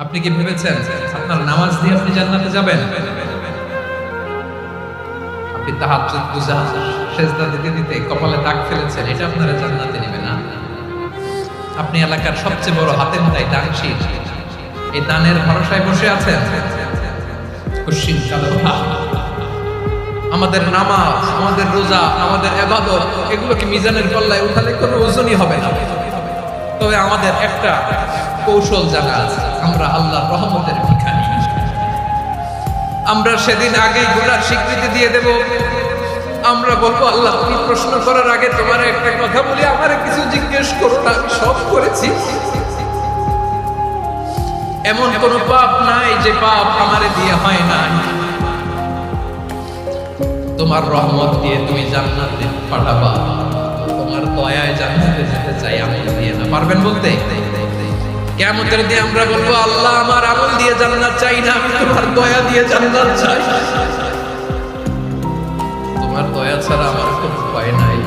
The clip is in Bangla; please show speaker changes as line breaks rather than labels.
আপনি কি ভেবেছেন আপনার নামাজ দিয়ে আপনি জান্নাতে যাবেন? আপনি তাহাজ্জুদ পূজা সেজদা দিতে দিতে কপালে দাগ ফেলেছেন, এটা আপনারা জান্নাতে নেবে না। আপনি এলাকার সবচেয়ে বড় হাতের মুঠায় দানশীল, এই দানের ভরসায় বসে আছেন। খুশিন কালো আমাদের নামাজ, আমাদের রোজা, আমাদের ইবাদত, এগুলো কি মিজানের পাল্লায় উঠালে কোনো ওজনই হবে না। তবে আমাদের একটা কৌশল জানা আছে, আমরা আল্লাহর রহমতের ভিখারি। আমরা সেদিন আগেই গুনার স্বীকৃতি দিয়ে দেব। আমরা বলবো, আল্লাহ তুমি প্রশ্ন করার আগে তোমার একটা কথা বলি, আমারে কিছু জিজ্ঞেস করো না, আমি সব করেছি। এমন কোন পাপ নাই যে পাপ আমারে দিয়ে হয় না। তোমার রহমত দিয়ে তুমি জান্নাতে পাঠাবা, তোমার দয়ায় জান্নাতে যেতে চাই, আমল দিয়ে না। পারবেন বলতে? কিয়ামতের দিন আমরা বলবো, আল্লাহ আমার আমল দিয়ে জান্নাত চাই না, আমি তোমার দয়া দিয়ে জান্নাত চাই। তোমার দয়া ছাড়া আমার কোনো উপায় নাই।